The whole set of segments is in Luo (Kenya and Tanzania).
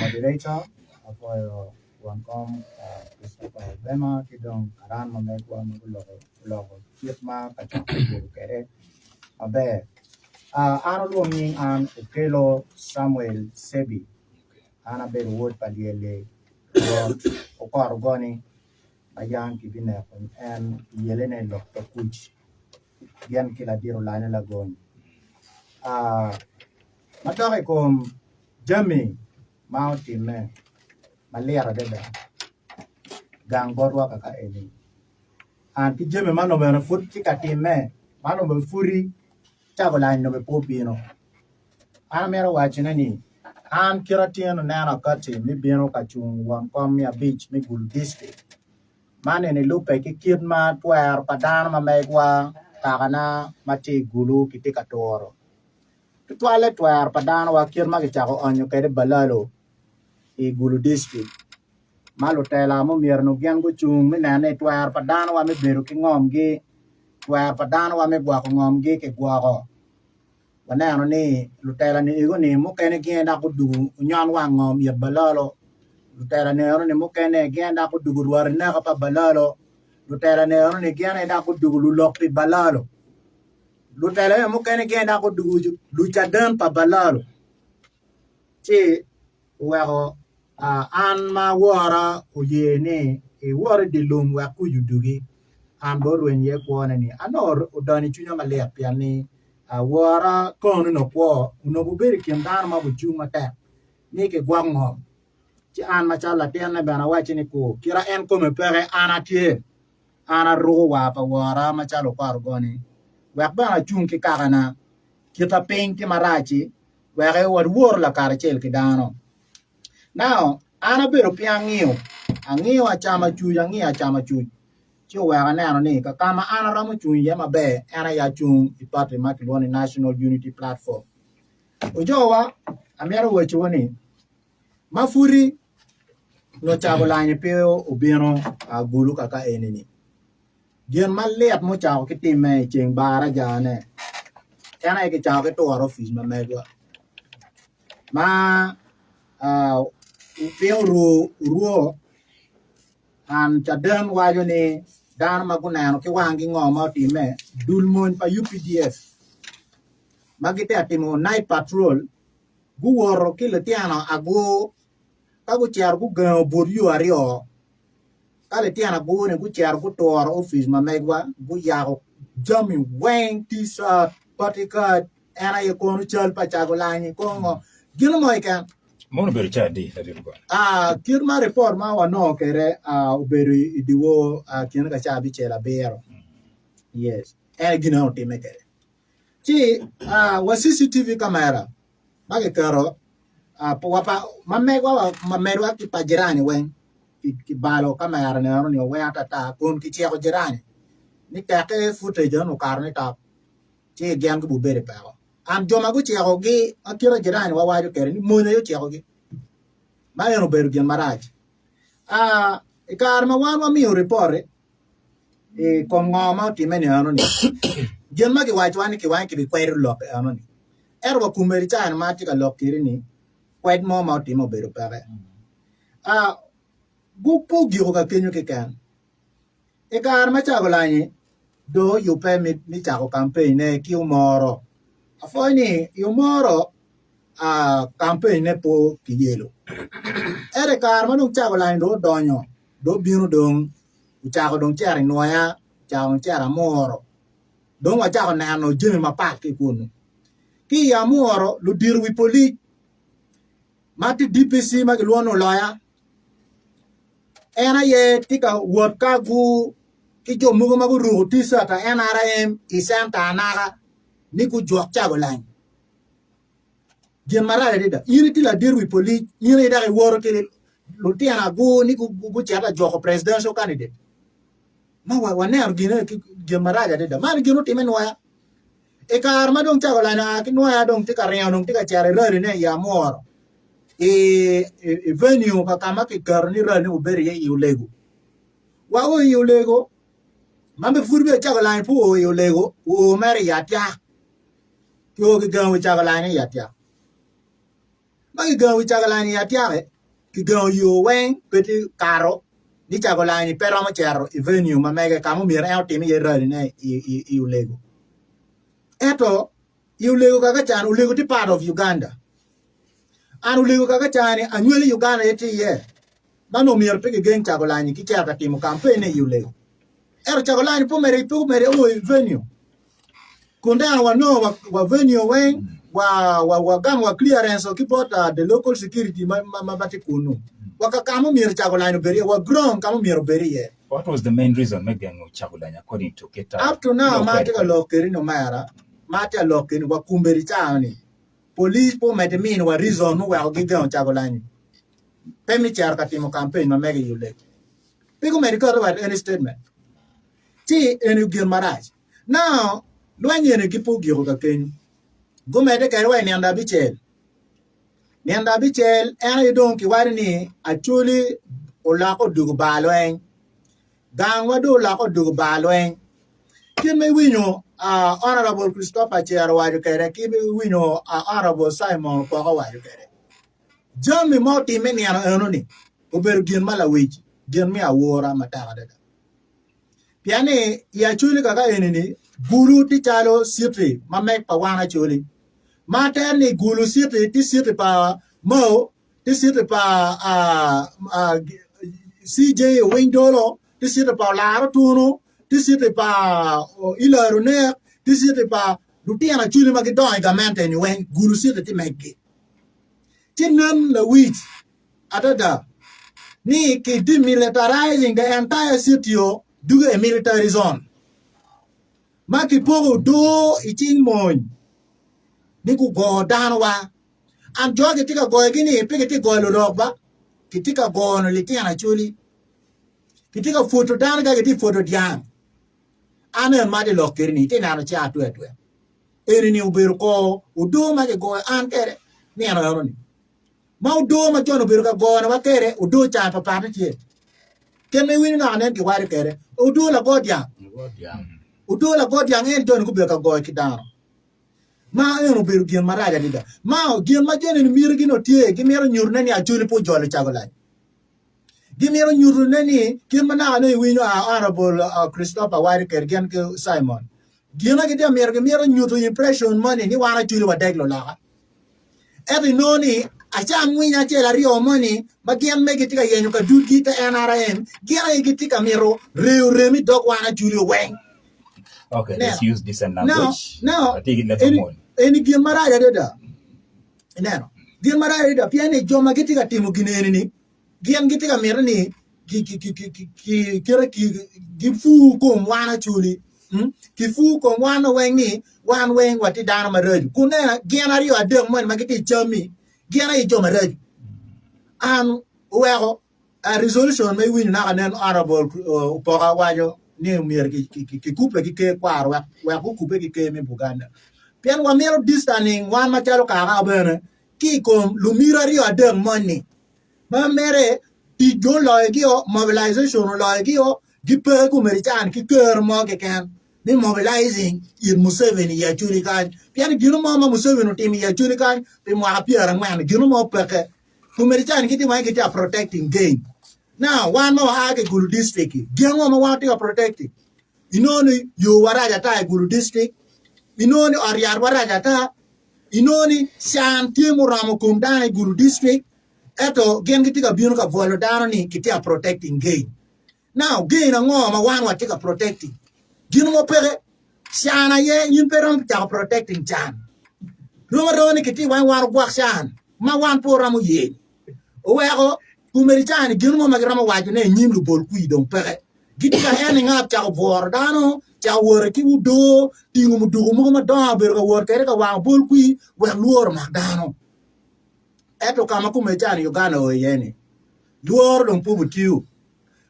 moderator for Wancom, Christopher Bema, Kidong, Karan, Mamekwa, Mugulo, Kietma, Kachako, Kere, Abe. Arnold Woming and Ukelo Samuel Sebi, Annabel Wood Padiele, Okargoni, a young Kibine, and Yelene Dr. Kuch, Yan Kiladiro Lana Lagon. Matarekom, Jimmy, Mountain Man, Malera Deda, Gang Borwa Kaka Eni. And Jimmy Manover foot chicken man, Manover Fury, Chagoline no Popino. I'm here watching any. I'm Kiratian Nana Kati, me Bino Kachung, one come a beach, me good district. Man in a loop a kid mat where Padana Megwa, Tarana, Mati Gulu, Kitikatoro. The toilet where Padana wa Kirmagichako on your Kede Balalo, a Gulu district. Malotela, Mumir no Gangu Chung, Minane, where Padana wa me Beruking Omgi, where Padana wa me Guacum Gake Guaro. Wanano ni Lutela ni Igoni, Mukene again I could do, Unyan Wangom, your Balalo. Lutela ne ni Mukene again I could do good war never Balalo. Lutela ne again and I could do Lulopi Balalo. Lutela Mukene again I could do Luchadan pa Balalo. Che, well, Anma Wara, Uyene, a war de loom where could you do it? And Bodwin ye quanani. I know Udani Junior Malaya Piani. Wara kono no po no buberi kiandana ma bujuma ta ni ke gwangom ti an ma chala tiana bana wachi ni ko kira en ko me pere anatie ana ro wa pa wara ma chalo par goni wa bana chung ki karana kita pen ki marachi wa re wor la kar chel ki dano now ana bero piangio angio achama chu achama chu Chiwa na ni kama ana ramu chung yema be ana ya chung ipate makilwani National Unity Platform. Ujowa amero wechoni mafuri no chabolanye peo ubino agulu kaka enini. Gen mallet mo chao kitime cheng bara jane. Ana ke chao ke to office ma megwa. Ma peo ruo and chadem wajoni Dan Magunano, Kiwangi Ngoma Time, Dulmon pa UPDF. Magite atimo night patrol, gu woro kiletiano ago, kagu chiar gu gan buryu ario. Kaletiana go ne gu chiar gu tor office ma megwa, gu yaro, jamming, wang, t-shirt, bodyguard, ana yekonu chal pa chagolani, kongo, gilmoikan. Mono beru chadi hadirugo. Kirma report ma wano kere uberi idiwo kina ka chabi chela bero. Yes. Gina on time kere. Chi wa CCTV camera. Mage karo po wapa mamegwa ki pajirani wen ki balo camera ne aro ni we atata kon ki chego jirani. Ni take footage no karne ta. Chi gyang ku bere pa. Am joma go chego gi akira jirani wa wajo kere ni mo yo chego gi. Mayo beru gen maraj. Karma wan mi report kom ngoma timeni anoni. Gen magi wajwani ki wan ki kweru lok anoni. Erwa kumeri chan mati ka lok tirini. Kwed mo ma timo beru pare. Gupu giro ka kenyo ke kan. Karma chagolani do you pay mi chago campaign ne ki umoro. Afoni umoro campaign ne po kiyelo. Ere karma nung chagolan do donyo do binu dong chago dong chari noya chago chara moro dong wa chago nano jimi mapak ki kunu ki ya moro lu dirwi poli mati DPC magluono loya ena ye tika wodka gu ki jo mugo magu ru tisata NRM isanta naga niku jok chagolan Gemara dida unity la dirwi poli yire da woro ke lutiana go ni ku chata joko presidential candidate ma wa ne argina ki gemara dida ma gino timen wa e kar ma dong chagola na ki no ya dong tika reon dong tika chare re ne ya mor venue ka kama ki kar ni re ni uberi ye yulego wa o yulego mambe furbe chagola pu o yulego o mari yatia ki o ki gawo chagola ni yatia Magi gawi chagalani yatiare ki go you wen peti caro ni Chagolani pero ma chero venue ma mega kamo mira el timi ye rari ne I ulego eto ulego kaka chan ulego ti part of Uganda and ulego kaka chan anywele Uganda yeti ye mano mira peke geng Chagolani ki chaka timo campaign ne ulego ero Chagolani po mere o venue kunda wa venue wen wa gam wa clearance okipota the local security mabati kunu wakakamu mir Chagolani beri wa grown kamu mir beri ye. What was the main reason Megan Chagolani according to Keta? Up to now mati ka lokeri no mara mati a lokeri wa kumberi chani police po medemin wa reason wa gigan Chagolani pemi char katimo campaign ma mega yule pigo medical about any statement ti enu gir maraj now luanye ne kipo giro ka ken go mede ka wa ni anda bichel Nianda bichel ena don ki warni actually ola ko dugu balwen gang wado la ko dugu balwen kin me winyo honorable Christopher Chiaro waju kere ki me winyo honorable Simon ko waju kere jami moti me ni ana enoni oberu gien mala weji gien mi awora matara dada piane ya chuli kaka enini gulu ti chalo sitri mamek pa wana chuli mater ni gulu sitri ti sitri pa mo ti sitri pa CJ Windolo ti sitri pa laro tuno ti sitri pa ilaro ne ti sitri pa dutiana chuli magidon gamente ni wen gulu sitri ti mekki tinan la wich adada ni ki demilitarizing the entire city do a military zone maki pogo do iching moy niku go danwa am joge tika go gini pige ti go lorba kitika go no litiana chuli kitika photo dan ga ti photo dian ane ma de lokerini ti na no cha tu etwe eri ni uberu ko udo ma go an kere ni ana ni ma udo ma jono beru ka go na kere udo cha papa ti keme wini na ne ki wari kere udo la go dian udo la go dian en jono ku be ka go kidano ma eno beru gien maraja dida ma gien ma jene ni mirgi no tie gi mero nyurne ni achuli po jole Chagolani gi mero nyurne ni gien mana no winyo honorable Christopher wari ker gien ke Simon gien ga dia mero nyuto impression money ni wana chuli wa deglo la every no ni acha mwinya chela rio money ba gien megitika yenyo ka dugita NRM gien gitika mero remi dog wana chuli wen. Okay, now, let's use this language. Now, I think it let them on. Any gien maraja deda. Now, gien maraja deda piane joma gitika timu gineni ni. Gien gitika mero ni ki fu ko wana chuli. Ki fu ko wana wen ni wan wen wati dana maraju. Kuna gien ari yo adem mon magiti chami. Gien ari joma raju. Well, a resolution may win na an honorable poga wajo ni mier ki couple ki ke kwar wa ku couple ki ke me Buganda pian wa mero distancing wan ma chalo ka bene ki kom lumira ri adem money ma mere ti go logio mobilization logio gi pe ku merichan ki ker mo ke kan ni mobilizing ir Museveni ya churi kan pian gino mo Museveni team ya churi kan pe mo apia ran gino mo peke ku merichan ki ti wa ki ta protecting gain. Now, one more age Gulu district. Giango ma wati ka protecting. Inoni you waraja ta Gulu district. Inoni Ariar waraja ta. Inoni Shan Timu Ramu Kumdani Gulu district. Eto gen kitika biunu ka volo dano ni kitia protecting gain. Now, gain a ngo ma wan wati ka protecting. Gino mo pere Shana ye yimperam ta protecting Chan. Roma kiti wan guak Shan. Ma wan po ramu ye. Owego Kumerichani gino magrama waju ne nyimlu bol kui don pere gitika ene ngap cha bor dano cha wor ki udo tingu mudu mo ma don ber ko wor kere ka wa bol kui we luor ma dano eto kama kumechani Uganda o yeni luor don pubu tiu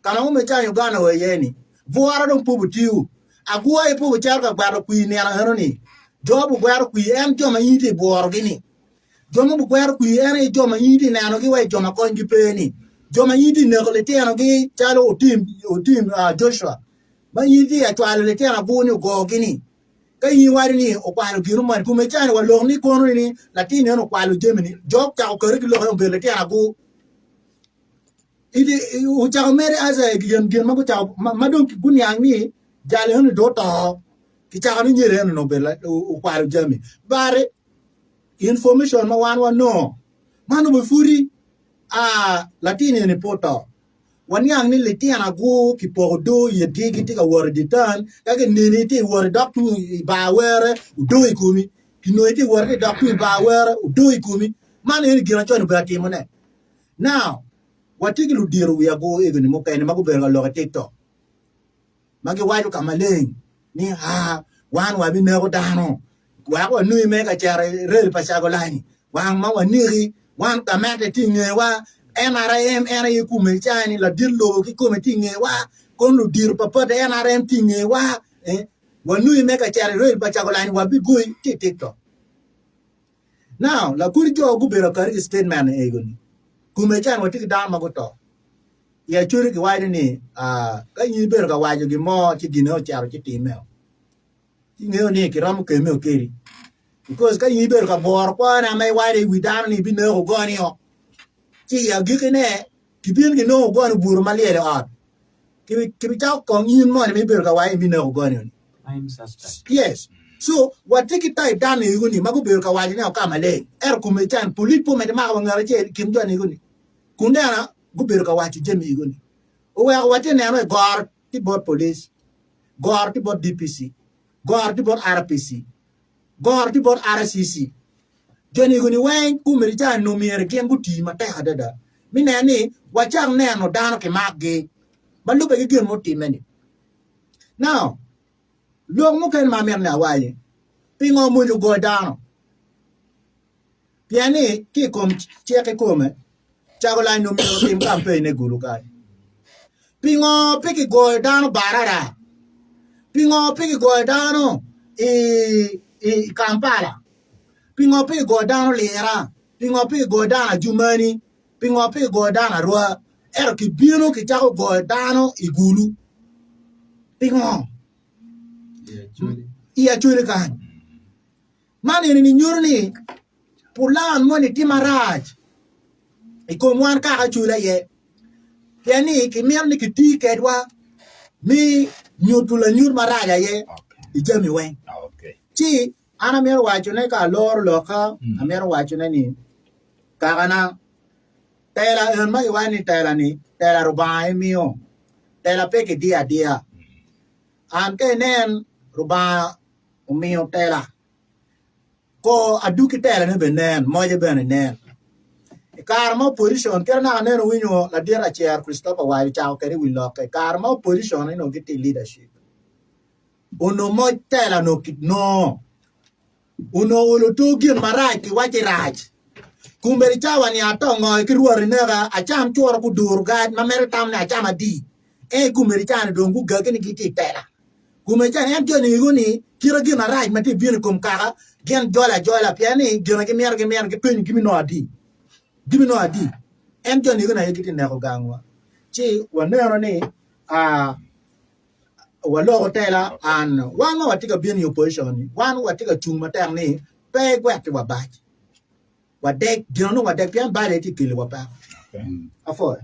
kama kumechani Uganda o yeni vuara don pubu tiu agua e pubu char ka baro kui ne ana hanoni jobu baro kui en joma yiti bor gini joma bu kwar ku ene joma yidi nano gi we joma ko ngi peni joma yidi ne ko le tiano gi chalo team Joshua ba yidi ya twalo le tiano bu ni go gini ka yi wari ni o kwalo giru man ku me chani walo ni kono ni latini no kwalo Germany jok ta ko ri lo be le tiano bu idi ucha mere asa gen ma ko cha madon bunyang ni jale hono do to ki cha no nyere no bela u kwaru jami bare information ma wan no manu be furi latini ni poto wanyang ni letiana go ki podo ye digi tika wor ditan kage nini ti wor doktu ba were do ikumi kino ti wor ti doktu ba were do ikumi man ni gira chon ba ti mone now watigi lu diru ya go egni mo kayne mago berga lo TikTok magi waju kamaleng ni wan wa bi ne ko dano wa ko nui me ka chare rel pa chago lani wan ma wa niri wan ka mate tinge wa NRM ena yikume chani la dillo ki kume tinge wa kon lu dir papa de NRM tinge wa wa nui me ka chare rel pa chago lani wa bi go TikTok now la kuri jo go bero kar statement e goni kume chan wa tik dan ma go to ya churi ki wa ni ka yi bero ka wa jo gi mo chi gino charo chi timel ngeo ni ki ram ke me keri because ka yi bero ka bor kwa na mai wa de wi dan ni bi no go ni ho chi ya gi ne ki bin gi no go ni buru maliere at ki ta ko yin mo ni bero ka wa bi no go ni I'm suspect. yes so what take it type dan ni guni mago bero ka wa ni ka male kume chan pulit po me ma ko ngara che kim do ni guni kundana go bero ka wa ti jemi guni o wa te ne no gor ti bot police gor ti bot DPC gor ti bot RPC gor ti bot RCC joni guni wen kumeri chan no miere ken guti mate hadada mi ne ni wa chang ne no dano ke magge balu be gen mo ti meni now long mo ken ma mer na waye pingo mo ju go dano piani ki kom cheke kome chago la no mi tim campaign ne gulu kai pingo piki go dano barara pingo piki go dano Kampala pingo piki go dano lera pingo piki go dano Jumani pingo piki go dano Rua ki bino ki chago go dano igulu pingo iya churi kan mani ni nyurni pulan mo ni timaraj iko mwan ka chula ye yani ki mer ni ki ti kedwa mi nyutula nyur maraja ye ijami wen Okay. chi ana mer wacho ne ka lor loka amer wacho ne ni kana tela en mai wani tela ni tela rubai mio tela peke dia an ke nen ruba mio tela ko aduki tela ne benen moje benen karma position kerna ne no winyo la dira chair Christopher Wai chao keri wi loka karma position no get leadership uno mo tela no kit no uno ulo to gin marai ki wachi raj kumberi chawa ni atongo ki ruori nega acham chuora ku dur gad mamere tam na achama di kumberi chane dongu gageni kiti tela kumberi chane en joni guni kira gin marai mati bin kum kaka gen jola piani gina ki mer ki pin kimi no adi en joni guna yikiti ne ko gangwa chi wanero ni walo tela an wan watika bin your position wan watika chuma tang ni pe gwat wa ba wa dek gino wa dek pian ba de ti kili wa pa Okay. afo